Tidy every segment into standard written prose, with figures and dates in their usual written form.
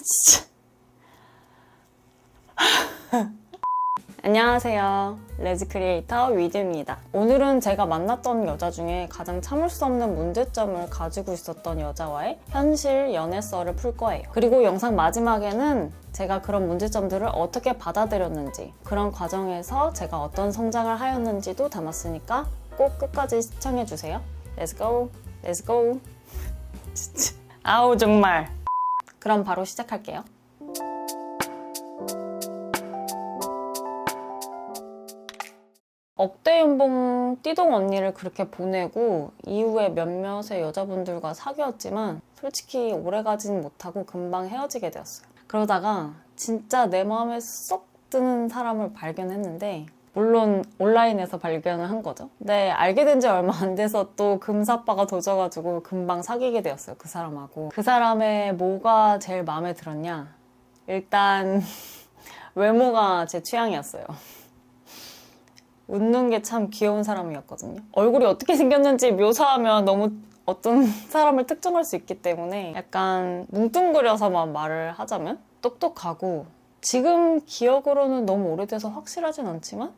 진짜. 안녕하세요. 레즈 크리에이터 위드입니다. 오늘은 제가 만났던 여자 중에 가장 참을 수 없는 문제점을 가지고 있었던 여자와의 현실 연애 썰을 풀 거예요. 그리고 영상 마지막에는 제가 그런 문제점들을 어떻게 받아들였는지, 그런 과정에서 제가 어떤 성장을 하였는지도 담았으니까 꼭 끝까지 시청해주세요. Let's go! Let's go! 진짜. 아우 정말. 그럼 바로 시작할게요. 억대 연봉 띠동 언니를 그렇게 보내고 이후에 몇몇의 여자분들과 사귀었지만 솔직히 오래가진 못하고 금방 헤어지게 되었어요. 그러다가 진짜 내 마음에 쏙 드는 사람을 발견했는데, 물론 온라인에서 발견을 한 거죠. 근데 알게 된 지 얼마 안 돼서 또 금사빠가 도져가지고 금방 사귀게 되었어요, 그 사람하고. 그 사람의 뭐가 제일 마음에 들었냐? 일단 외모가 제 취향이었어요. 웃는 게 참 귀여운 사람이었거든요. 얼굴이 어떻게 생겼는지 묘사하면 너무 어떤 사람을 특정할 수 있기 때문에 약간 뭉뚱그려서만 말을 하자면 똑똑하고, 지금 기억으로는 너무 오래돼서 확실하진 않지만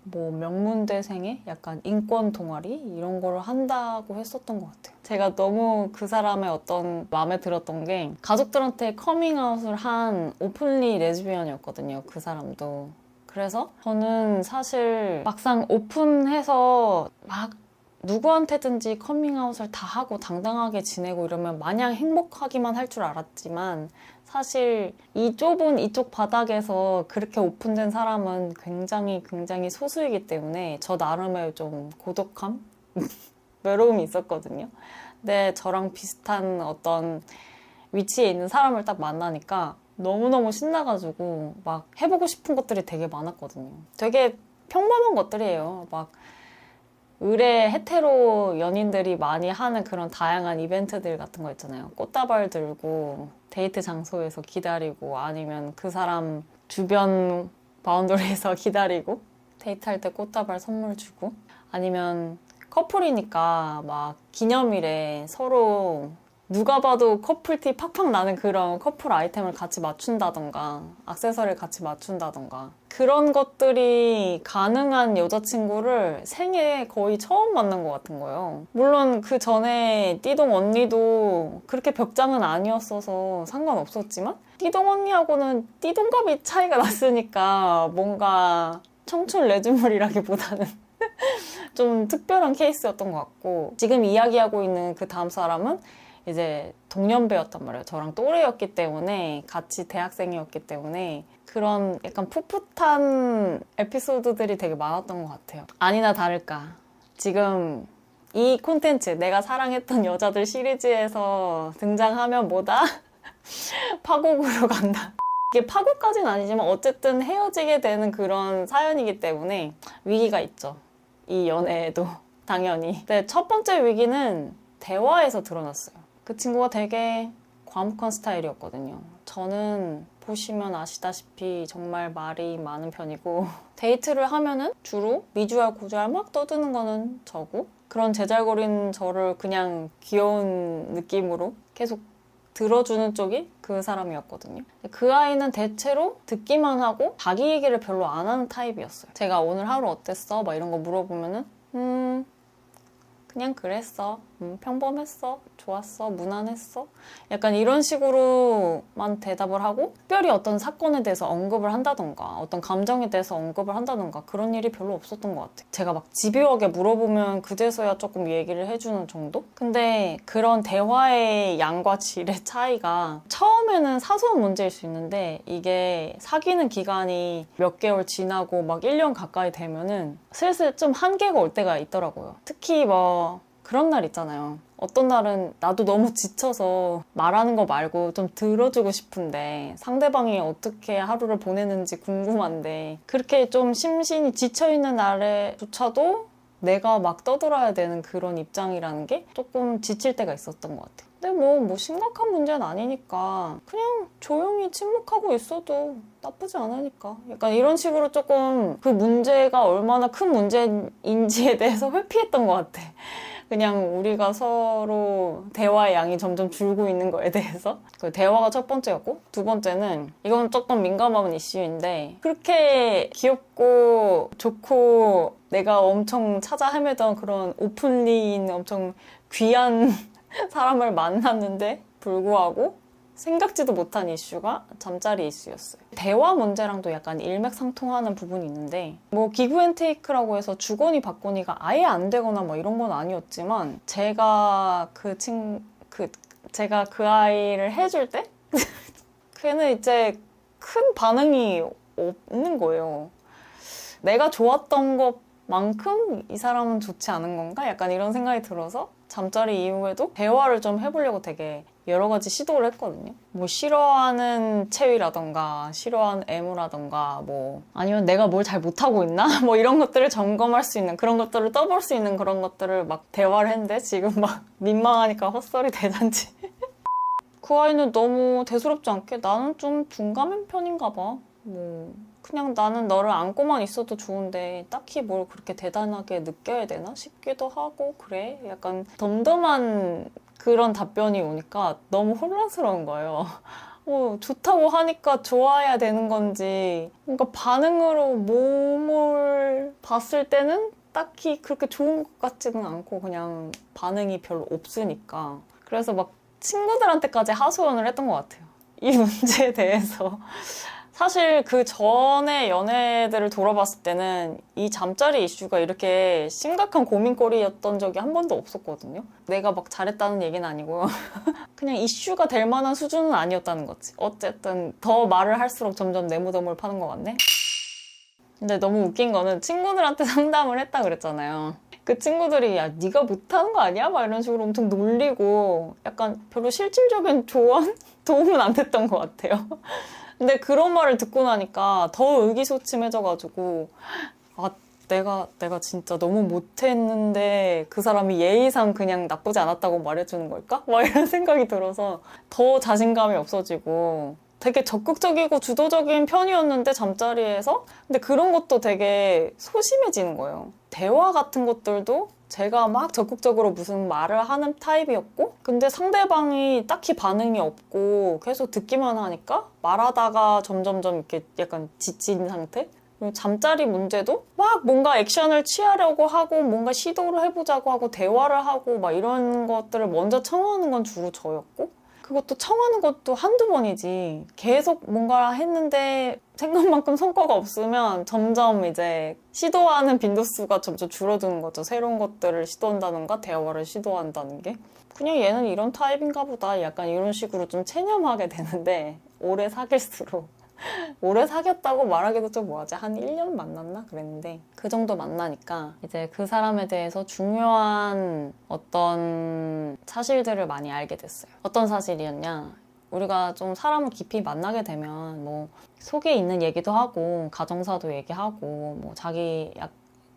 뭐 명문대생의 약간 인권 동아리 이런 거를 한다고 했었던 것 같아요. 제가 너무 그 사람의 어떤 마음에 들었던 게, 가족들한테 커밍아웃을 한 오픈리 레즈비언이었거든요, 그 사람도. 그래서 저는 사실 막상 오픈해서 막 누구한테든지 커밍아웃을 다 하고 당당하게 지내고 이러면 마냥 행복하기만 할 줄 알았지만, 사실 이 좁은 이쪽 바닥에서 그렇게 오픈된 사람은 굉장히 소수이기 때문에 저 나름의 좀 고독함? 외로움이 있었거든요. 근데 저랑 비슷한 어떤 위치에 있는 사람을 딱 만나니까 너무너무 신나가지고 막 해보고 싶은 것들이 되게 많았거든요. 되게 평범한 것들이에요. 막 의뢰 헤테로 연인들이 많이 하는 그런 다양한 이벤트들 같은 거 있잖아요. 꽃다발 들고 데이트 장소에서 기다리고, 아니면 그 사람 주변 바운더리에서 기다리고 데이트할 때 꽃다발 선물 주고, 아니면 커플이니까 막 기념일에 서로 누가 봐도 커플티 팍팍 나는 그런 커플 아이템을 같이 맞춘다던가, 액세서리를 같이 맞춘다던가, 그런 것들이 가능한 여자친구를 생애 거의 처음 만난 것 같은 거예요. 물론 그 전에 띠동 언니도 그렇게 벽장은 아니었어서 상관없었지만, 띠동 언니하고는 띠동갑이 차이가 났으니까 뭔가 청춘 레즈물이라기보다는 좀 특별한 케이스였던 것 같고, 지금 이야기하고 있는 그 다음 사람은 이제 동년배였단 말이에요. 저랑 또래였기 때문에, 같이 대학생이었기 때문에 그런 약간 풋풋한 에피소드들이 되게 많았던 것 같아요. 아니나 다를까 지금 이 콘텐츠, 내가 사랑했던 여자들 시리즈에서 등장하면 뭐다? 파국으로 간다. 이게 파국까지는 아니지만 어쨌든 헤어지게 되는 그런 사연이기 때문에 위기가 있죠, 이 연애에도. 당연히. 근데 첫 번째 위기는 대화에서 드러났어요. 그 친구가 되게 과묵한 스타일이었거든요. 저는 보시면 아시다시피 정말 말이 많은 편이고, 데이트를 하면은 주로 미주알 고주알 막 떠드는 거는 저고, 그런 제잘거리는 저를 그냥 귀여운 느낌으로 계속 들어주는 쪽이 그 사람이었거든요. 그 아이는 대체로 듣기만 하고 자기 얘기를 별로 안 하는 타입이었어요. 제가 오늘 하루 어땠어? 막 이런 거 물어보면은 그냥 그랬어. 평범했어. 좋았어. 무난했어. 약간 이런 식으로만 대답을 하고, 특별히 어떤 사건에 대해서 언급을 한다던가, 어떤 감정에 대해서 언급을 한다던가, 그런 일이 별로 없었던 것 같아요. 제가 막 집요하게 물어보면 그제서야 조금 얘기를 해주는 정도? 근데 그런 대화의 양과 질의 차이가 처음에는 사소한 문제일 수 있는데, 이게 사귀는 기간이 몇 개월 지나고 막 1년 가까이 되면은 슬슬 좀 한계가 올 때가 있더라고요. 특히 뭐 그런 날 있잖아요. 어떤 날은 나도 너무 지쳐서 말하는 거 말고 좀 들어주고 싶은데, 상대방이 어떻게 하루를 보내는지 궁금한데, 그렇게 좀 심신이 지쳐있는 날에조차도 내가 막 떠들어야 되는 그런 입장이라는 게 조금 지칠 때가 있었던 것 같아요. 근데 뭐 심각한 문제는 아니니까 그냥 조용히 침묵하고 있어도 나쁘지 않으니까, 약간 이런 식으로 조금 그 문제가 얼마나 큰 문제인지에 대해서 회피했던 것 같아. 그냥 우리가 서로 대화의 양이 점점 줄고 있는 거에 대해서. 그 대화가 첫 번째였고, 두 번째는 이건 조금 민감한 이슈인데, 그렇게 귀엽고 좋고 내가 엄청 찾아 헤매던 그런 오픈리인 엄청 귀한 사람을 만났는데 불구하고 생각지도 못한 이슈가 잠자리 이슈였어요. 대화 문제랑도 약간 일맥상통하는 부분이 있는데, 뭐 기브앤테이크라고 해서 주거니 받거니가 아예 안 되거나 뭐 이런 건 아니었지만, 제가 제가 그 아이를 해줄 때 걔는 이제 큰 반응이 없는 거예요. 내가 좋았던 것만큼 이 사람은 좋지 않은 건가? 약간 이런 생각이 들어서 잠자리 이후에도 대화를 좀 해보려고 되게 여러 가지 시도를 했거든요. 뭐 싫어하는 체위라던가 싫어하는 애무라던가 뭐 아니면 내가 뭘 잘 못하고 있나? 뭐 이런 것들을 점검할 수 있는, 그런 것들을 떠볼 수 있는 그런 것들을 막 대화를 했는데 지금 막 민망하니까 헛소리 대잔치. 그 아이는 너무 대수롭지 않게 나는 좀 둔감한 편인가 봐. 뭐 그냥 나는 너를 안고만 있어도 좋은데 딱히 뭘 그렇게 대단하게 느껴야 되나 싶기도 하고 그래. 약간 덤덤한 그런 답변이 오니까 너무 혼란스러운 거예요. 좋다고 하니까 좋아야 되는 건지, 뭔가 반응으로 몸을 봤을 때는 딱히 그렇게 좋은 것 같지는 않고 그냥 반응이 별로 없으니까. 그래서 막 친구들한테까지 하소연을 했던 것 같아요. 이 문제에 대해서. 사실 그 전에 연애들을 돌아봤을 때는 이 잠자리 이슈가 이렇게 심각한 고민거리였던 적이 한 번도 없었거든요. 내가 막 잘했다는 얘기는 아니고 그냥 이슈가 될 만한 수준은 아니었다는 거지. 어쨌든 더 말을 할수록 점점 내 무덤을 파는 것 같네. 근데 너무 웃긴 거는 친구들한테 상담을 했다 그랬잖아요. 그 친구들이 야 네가 못하는 거 아니야? 막 이런 식으로 엄청 놀리고 약간 별로 실질적인 조언? 도움은 안 됐던 것 같아요. 근데 그런 말을 듣고 나니까 더 의기소침해져가지고 내가 진짜 너무 못했는데 그 사람이 예의상 그냥 나쁘지 않았다고 말해주는 걸까? 막 이런 생각이 들어서 더 자신감이 없어지고, 되게 적극적이고 주도적인 편이었는데 잠자리에서, 근데 그런 것도 되게 소심해지는 거예요. 대화 같은 것들도 제가 막 적극적으로 무슨 말을 하는 타입이었고, 근데 상대방이 딱히 반응이 없고 계속 듣기만 하니까 말하다가 점점점 이렇게 약간 지친 상태? 그리고 잠자리 문제도 막 뭔가 액션을 취하려고 하고 뭔가 시도를 해보자고 하고 대화를 하고 막 이런 것들을 먼저 청하는 건 주로 저였고, 그것도 청하는 것도 한두 번이지 계속 뭔가 했는데 생각만큼 성과가 없으면 점점 이제 시도하는 빈도수가 점점 줄어드는 거죠. 새로운 것들을 시도한다던가 대화를 시도한다는 게. 그냥 얘는 이런 타입인가 보다 약간 이런 식으로 좀 체념하게 되는데, 오래 사귈수록 오래 사귀었다고 말하기도 좀 뭐하지? 한 1년 만났나? 그랬는데 그 정도 만나니까 이제 그 사람에 대해서 중요한 어떤 사실들을 많이 알게 됐어요. 어떤 사실이었냐? 우리가 좀 사람을 깊이 만나게 되면 뭐 속에 있는 얘기도 하고 가정사도 얘기하고 뭐 자기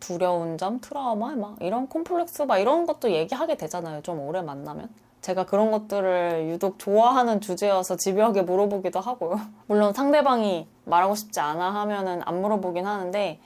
두려운 점, 트라우마 막 이런 콤플렉스 막 이런 것도 얘기하게 되잖아요. 좀 오래 만나면. 제가 그런 것들을 유독 좋아하는 주제여서 집요하게 물어보기도 하고요. 물론 상대방이 말하고 싶지 않아 하면은 안 물어보긴 하는데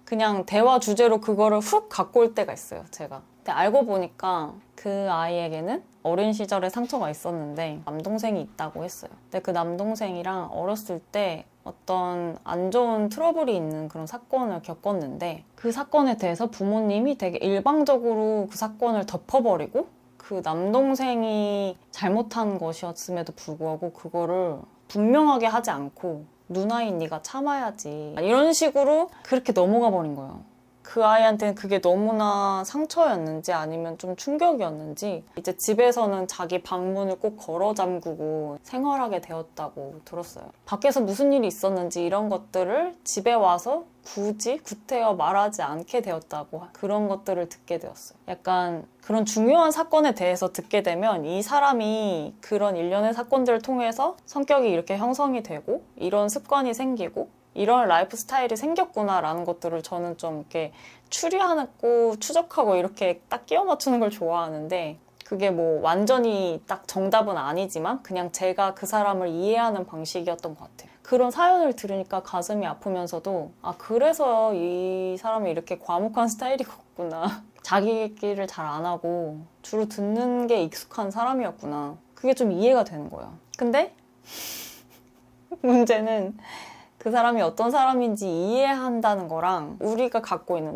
그냥 대화 주제로 그거를 훅 갖고 올 때가 있어요, 제가. 근데 알고 보니까 그 아이에게는 어린 시절에 상처가 있었는데 남동생이 있다고 했어요. 근데 그 남동생이랑 어렸을 때 어떤 안 좋은 트러블이 있는 그런 사건을 겪었는데, 그 사건에 대해서 부모님이 되게 일방적으로 그 사건을 덮어버리고 그 남동생이 잘못한 것이었음에도 불구하고 그거를 분명하게 하지 않고 누나인 네가 참아야지 이런 식으로 그렇게 넘어가 버린 거예요. 그 아이한테는 그게 너무나 상처였는지 아니면 좀 충격이었는지 이제 집에서는 자기 방문을 꼭 걸어 잠그고 생활하게 되었다고 들었어요. 밖에서 무슨 일이 있었는지 이런 것들을 집에 와서 굳이 구태여 말하지 않게 되었다고, 그런 것들을 듣게 되었어요. 약간 그런 중요한 사건에 대해서 듣게 되면 이 사람이 그런 일련의 사건들을 통해서 성격이 이렇게 형성이 되고 이런 습관이 생기고 이런 라이프 스타일이 생겼구나라는 것들을 저는 좀 이렇게 추리하고 추적하고 이렇게 딱 끼워 맞추는 걸 좋아하는데, 그게 뭐 완전히 딱 정답은 아니지만 그냥 제가 그 사람을 이해하는 방식이었던 것 같아요. 그런 사연을 들으니까 가슴이 아프면서도 그래서 이 사람이 이렇게 과묵한 스타일이고 사람이었구나. 자기 얘기를 잘 안 하고 주로 듣는 게 익숙한 사람이었구나. 그게 좀 이해가 되는 거야. 근데 문제는 그 사람이 어떤 사람인지 이해한다는 거랑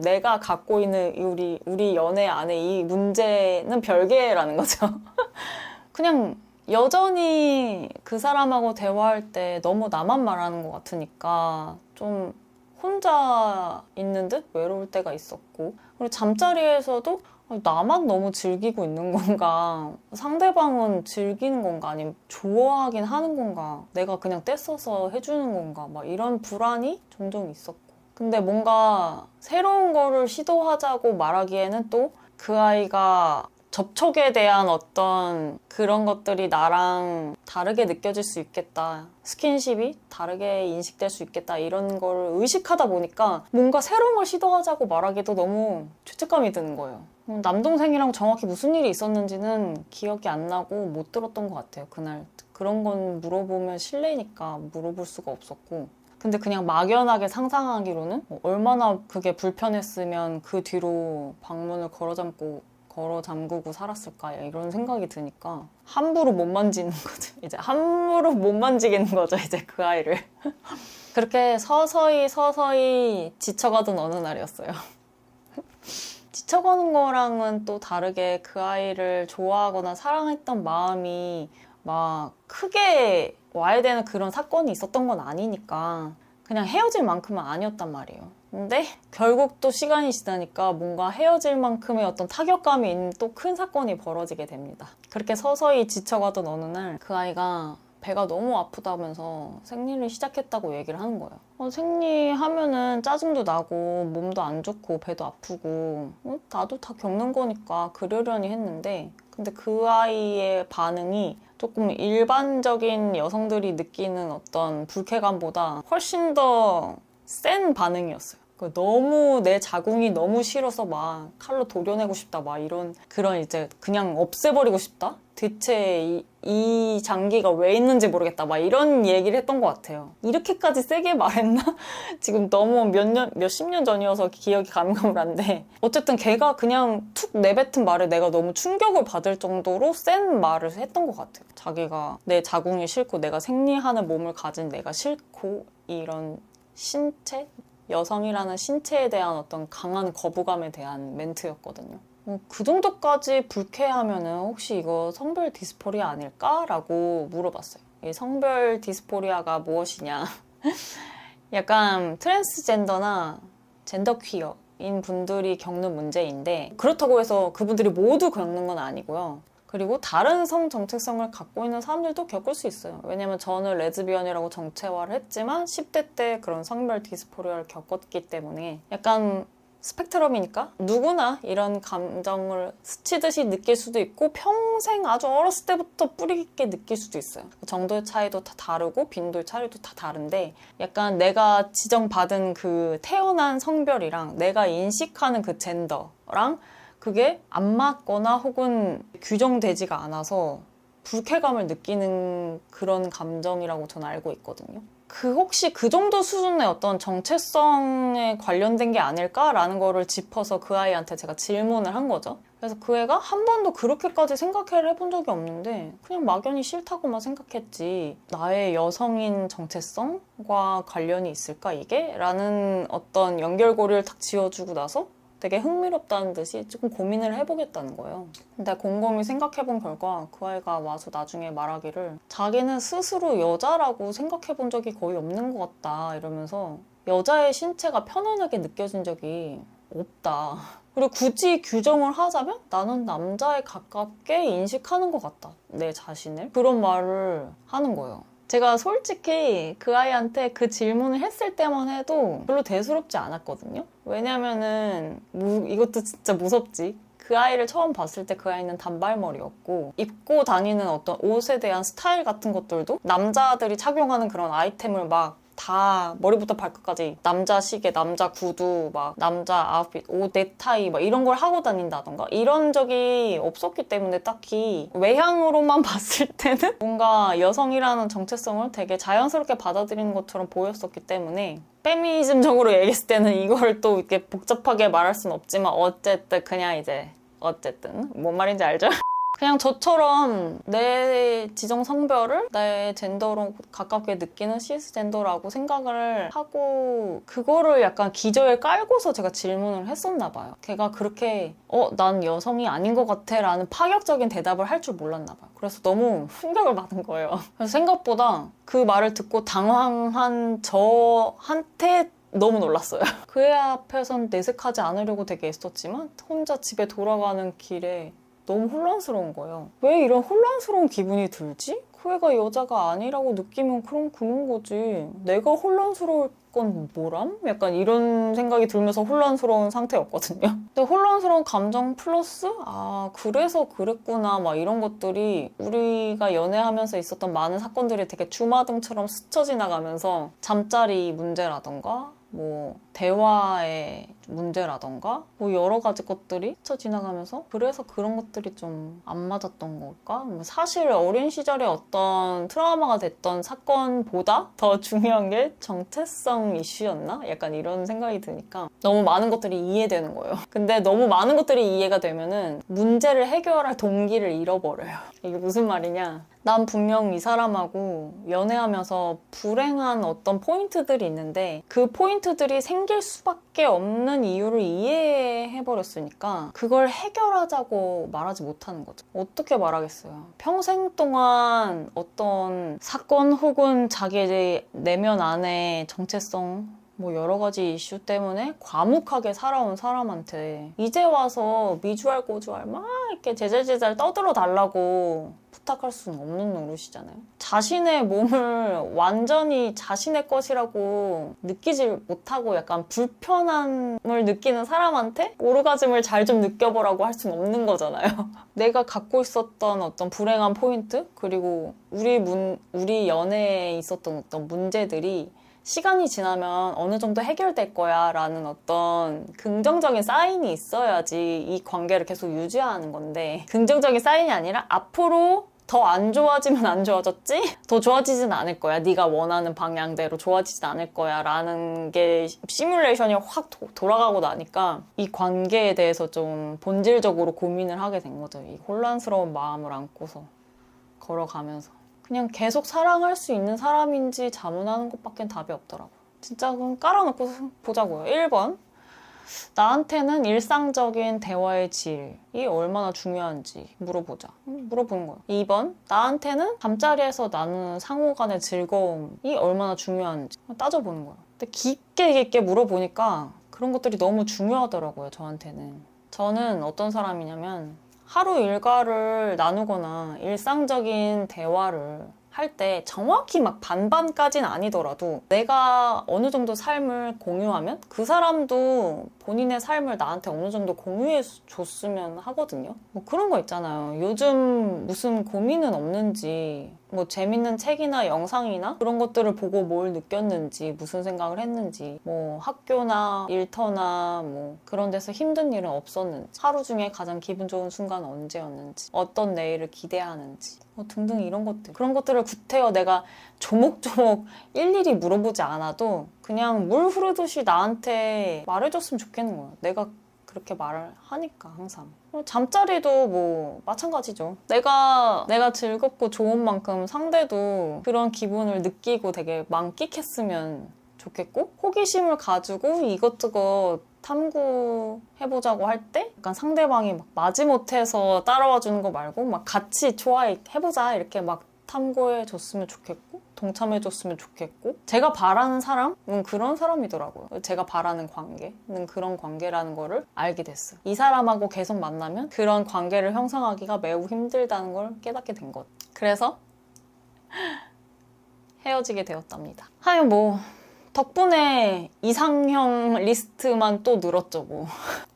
내가 갖고 있는 우리 연애 안에 이 문제는 별개라는 거죠. 그냥 여전히 그 사람하고 대화할 때 너무 나만 말하는 것 같으니까 좀 혼자 있는 듯 외로울 때가 있었고, 그리고 잠자리에서도 나만 너무 즐기고 있는 건가, 상대방은 즐기는 건가, 아니면 좋아하긴 하는 건가, 내가 그냥 떼써서 해주는 건가, 막 이런 불안이 종종 있었고. 근데 뭔가 새로운 거를 시도하자고 말하기에는 또 그 아이가 접촉에 대한 어떤 그런 것들이 나랑 다르게 느껴질 수 있겠다. 스킨십이 다르게 인식될 수 있겠다. 이런 걸 의식하다 보니까 뭔가 새로운 걸 시도하자고 말하기도 너무 죄책감이 드는 거예요. 남동생이랑 정확히 무슨 일이 있었는지는 기억이 안 나고 못 들었던 것 같아요. 그날 그런 건 물어보면 실례니까 물어볼 수가 없었고, 근데 그냥 막연하게 상상하기로는 얼마나 그게 불편했으면 그 뒤로 방문을 걸어 잠그고 살았을까, 이런 생각이 드니까 함부로 못 만지는 거죠. 이제 함부로 못 만지겠는 거죠, 이제 그 아이를. 그렇게 서서히 지쳐가던 어느 날이었어요. 지쳐가는 거랑은 또 다르게 그 아이를 좋아하거나 사랑했던 마음이 막 크게 와야 되는 그런 사건이 있었던 건 아니니까 그냥 헤어질 만큼은 아니었단 말이에요. 근데 결국 또 시간이 지나니까 뭔가 헤어질 만큼의 어떤 타격감이 있는 또 큰 사건이 벌어지게 됩니다. 그렇게 서서히 지쳐가던 어느 날 그 아이가 배가 너무 아프다면서 생리를 시작했다고 얘기를 하는 거예요. 생리하면은 짜증도 나고 몸도 안 좋고 배도 아프고 나도 다 겪는 거니까 그러려니 했는데, 근데 그 아이의 반응이 조금 일반적인 여성들이 느끼는 어떤 불쾌감보다 훨씬 더 센 반응이었어요. 너무 내 자궁이 너무 싫어서 막 칼로 도려내고 싶다, 막 이런 그런 이제 그냥 없애버리고 싶다? 대체 이 장기가 왜 있는지 모르겠다, 막 이런 얘기를 했던 것 같아요. 이렇게까지 세게 말했나? 지금 너무 몇십 년 전이어서 기억이 가물가물한데, 어쨌든 걔가 그냥 툭 내뱉은 말에 내가 너무 충격을 받을 정도로 센 말을 했던 것 같아요. 자기가 내 자궁이 싫고 내가 생리하는 몸을 가진 내가 싫고, 이런 신체? 여성이라는 신체에 대한 어떤 강한 거부감에 대한 멘트였거든요. 그 정도까지 불쾌하면은 혹시 이거 성별 디스포리아 아닐까라고 물어봤어요. 이 성별 디스포리아가 무엇이냐? 약간 트랜스젠더나 젠더 퀴어인 분들이 겪는 문제인데, 그렇다고 해서 그분들이 모두 겪는 건 아니고요. 그리고 다른 성 정체성을 갖고 있는 사람들도 겪을 수 있어요. 왜냐면 저는 레즈비언이라고 정체화를 했지만 10대 때 그런 성별 디스포리아를 겪었기 때문에 약간 스펙트럼이니까 누구나 이런 감정을 스치듯이 느낄 수도 있고 평생 아주 어렸을 때부터 뿌리 깊게 느낄 수도 있어요. 정도의 차이도 다 다르고 빈도의 차이도 다 다른데, 약간 내가 지정받은 그 태어난 성별이랑 내가 인식하는 그 젠더랑 그게 안 맞거나 혹은 규정되지가 않아서 불쾌감을 느끼는 그런 감정이라고 저는 알고 있거든요. 혹시 그 정도 수준의 어떤 정체성에 관련된 게 아닐까라는 거를 짚어서 그 아이한테 제가 질문을 한 거죠. 그래서 그 애가 한 번도 그렇게까지 생각을 해본 적이 없는데 그냥 막연히 싫다고만 생각했지, 나의 여성인 정체성과 관련이 있을까 이게? 라는 어떤 연결고리를 딱 지어주고 나서 되게 흥미롭다는 듯이 조금 고민을 해보겠다는 거예요. 근데 곰곰이 생각해본 결과 그 아이가 와서 나중에 말하기를 자기는 스스로 여자라고 생각해본 적이 거의 없는 것 같다 이러면서 여자의 신체가 편안하게 느껴진 적이 없다. 그리고 굳이 규정을 하자면 나는 남자에 가깝게 인식하는 것 같다, 내 자신을. 그런 말을 하는 거예요. 제가 솔직히 그 아이한테 그 질문을 했을 때만 해도 별로 대수롭지 않았거든요. 왜냐면은 이것도 진짜 무섭지. 그 아이를 처음 봤을 때 그 아이는 단발머리였고 입고 다니는 어떤 옷에 대한 스타일 같은 것들도 남자들이 착용하는 그런 아이템을 막 다 머리부터 발끝까지 남자 시계, 남자 구두, 막 남자 아웃핏, 옷, 넥타이 막 이런 걸 하고 다닌다던가 이런 적이 없었기 때문에 딱히 외향으로만 봤을 때는 뭔가 여성이라는 정체성을 되게 자연스럽게 받아들이는 것처럼 보였었기 때문에 페미니즘적으로 얘기했을 때는 이걸 또 이렇게 복잡하게 말할 순 없지만 어쨌든 그냥 이제 어쨌든 뭔 말인지 알죠? 그냥 저처럼 내 지정 성별을 내 젠더로 가깝게 느끼는 시스젠더라고 생각을 하고 그거를 약간 기저에 깔고서 제가 질문을 했었나 봐요. 걔가 그렇게 난 여성이 아닌 것 같아 라는 파격적인 대답을 할 줄 몰랐나 봐요. 그래서 너무 충격을 받은 거예요. 그래서 생각보다 그 말을 듣고 당황한 저한테 너무 놀랐어요. 그 애 앞에선 내색하지 않으려고 되게 애썼지만 혼자 집에 돌아가는 길에 너무 혼란스러운 거예요. 왜 이런 혼란스러운 기분이 들지? 그 애가 여자가 아니라고 느끼면 그럼 그런 거지. 내가 혼란스러울 건 뭐람? 약간 이런 생각이 들면서 혼란스러운 상태였거든요. 근데 혼란스러운 감정 플러스 그래서 그랬구나 막 이런 것들이 우리가 연애하면서 있었던 많은 사건들이 되게 주마등처럼 스쳐 지나가면서 잠자리 문제라던가 뭐 대화의 문제라던가 뭐 여러 가지 것들이 스쳐 지나가면서 그래서 그런 것들이 좀 안 맞았던 걸까? 뭐 사실 어린 시절에 어떤 트라우마가 됐던 사건보다 더 중요한 게 정체성 이슈였나? 약간 이런 생각이 드니까 너무 많은 것들이 이해되는 거예요. 근데 너무 많은 것들이 이해가 되면은 문제를 해결할 동기를 잃어버려요. 이게 무슨 말이냐? 난 분명 이 사람하고 연애하면서 불행한 어떤 포인트들이 있는데 그 포인트들이 생길 수밖에 없는 이유를 이해해버렸으니까 그걸 해결하자고 말하지 못하는 거죠. 어떻게 말하겠어요? 평생 동안 어떤 사건 혹은 자기의 내면 안에 정체성 뭐 여러 가지 이슈 때문에 과묵하게 살아온 사람한테 이제 와서 미주알 고주알 막 이렇게 제잘제잘 떠들어 달라고 부탁할 수는 없는 노릇이잖아요. 자신의 몸을 완전히 자신의 것이라고 느끼지 못하고 약간 불편함을 느끼는 사람한테 오르가즘을 잘 좀 느껴보라고 할 수는 없는 거잖아요. 내가 갖고 있었던 어떤 불행한 포인트 그리고 우리 연애에 있었던 어떤 문제들이 시간이 지나면 어느 정도 해결될 거야 라는 어떤 긍정적인 사인이 있어야지 이 관계를 계속 유지하는 건데 긍정적인 사인이 아니라 앞으로 더 안 좋아지면 안 좋아졌지? 더 좋아지진 않을 거야. 네가 원하는 방향대로 좋아지진 않을 거야 라는 게 시뮬레이션이 확 돌아가고 나니까 이 관계에 대해서 좀 본질적으로 고민을 하게 된 거죠. 이 혼란스러운 마음을 안고서 걸어가면서 그냥 계속 사랑할 수 있는 사람인지 자문하는 것밖엔 답이 없더라고요. 진짜 그럼 깔아놓고 보자고요. 1번. 나한테는 일상적인 대화의 질이 얼마나 중요한지 물어보자. 물어보는 거예요. 2번. 나한테는 잠자리에서 나누는 상호 간의 즐거움이 얼마나 중요한지 따져보는 거예요. 근데 깊게 물어보니까 그런 것들이 너무 중요하더라고요, 저한테는. 저는 어떤 사람이냐면 하루 일과를 나누거나 일상적인 대화를 할 때 정확히 막 반반까지는 아니더라도 내가 어느 정도 삶을 공유하면 그 사람도 본인의 삶을 나한테 어느 정도 공유해 줬으면 하거든요. 뭐 그런 거 있잖아요. 요즘 무슨 고민은 없는지 뭐 재밌는 책이나 영상이나 그런 것들을 보고 뭘 느꼈는지 무슨 생각을 했는지 뭐 학교나 일터나 뭐 그런 데서 힘든 일은 없었는지 하루 중에 가장 기분 좋은 순간은 언제였는지 어떤 내일을 기대하는지 뭐 등등 이런 것들 그런 것들을 구태여 내가 조목조목 일일이 물어보지 않아도 그냥 물 흐르듯이 나한테 말해줬으면 좋겠는 거예요. 내가 그렇게 말을 하니까 항상. 잠자리도 뭐 마찬가지죠. 내가 즐겁고 좋은 만큼 상대도 그런 기분을 느끼고 되게 만끽했으면 좋겠고 보기심을 가지고 이것저것 탐구해보자고 할 때 약간 상대방이 막 마지못해서 따라와 주는 거 말고 막 같이 좋아해보자 이렇게 막 탐구해줬으면 좋겠고 동참해줬으면 좋겠고 제가 바라는 사람은 그런 사람이더라고요. 제가 바라는 관계는 그런 관계라는 거를 알게 됐어요. 이 사람하고 계속 만나면 그런 관계를 형성하기가 매우 힘들다는 걸 깨닫게 된 것. 그래서 헤어지게 되었답니다. 하여 뭐 덕분에 이상형 리스트만 또 늘었죠, 뭐.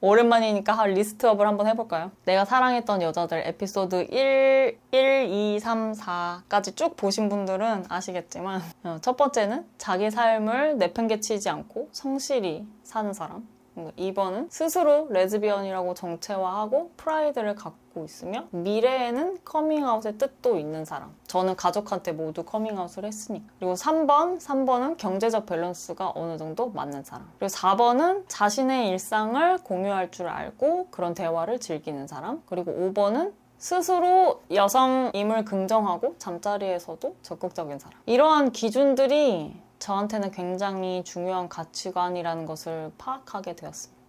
오랜만이니까 리스트업을 한번 해볼까요? 내가 사랑했던 여자들 에피소드 1, 2, 3, 4까지 쭉 보신 분들은 아시겠지만 첫 번째는 자기 삶을 내팽개치지 않고 성실히 사는 사람. 2번은 스스로 레즈비언이라고 정체화하고 프라이드를 갖고 있으며 미래에는 커밍아웃의 뜻도 있는 사람. 저는 가족한테 모두 커밍아웃을 했으니까. 그리고 3번은 경제적 밸런스가 어느 정도 맞는 사람. 그리고 4번은 자신의 일상을 공유할 줄 알고 그런 대화를 즐기는 사람. 그리고 5번은 스스로 여성임을 긍정하고 잠자리에서도 적극적인 사람. 이러한 기준들이 저한테는 굉장히 중요한 가치관이라는 것을 파악하게 되었습니다.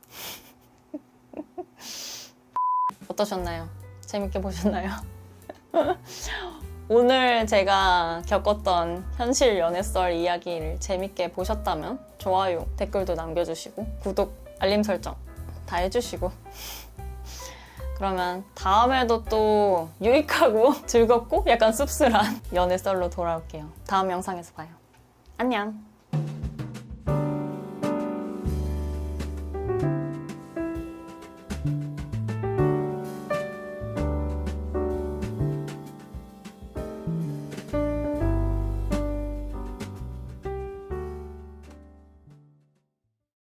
어떠셨나요? 재밌게 보셨나요? 오늘 제가 겪었던 현실 연애썰 이야기를 재밌게 보셨다면 좋아요, 댓글도 남겨주시고 구독, 알림 설정 다 해주시고 그러면 다음에도 또 유익하고 즐겁고 약간 씁쓸한 연애썰로 돌아올게요. 다음 영상에서 봐요. 안녕.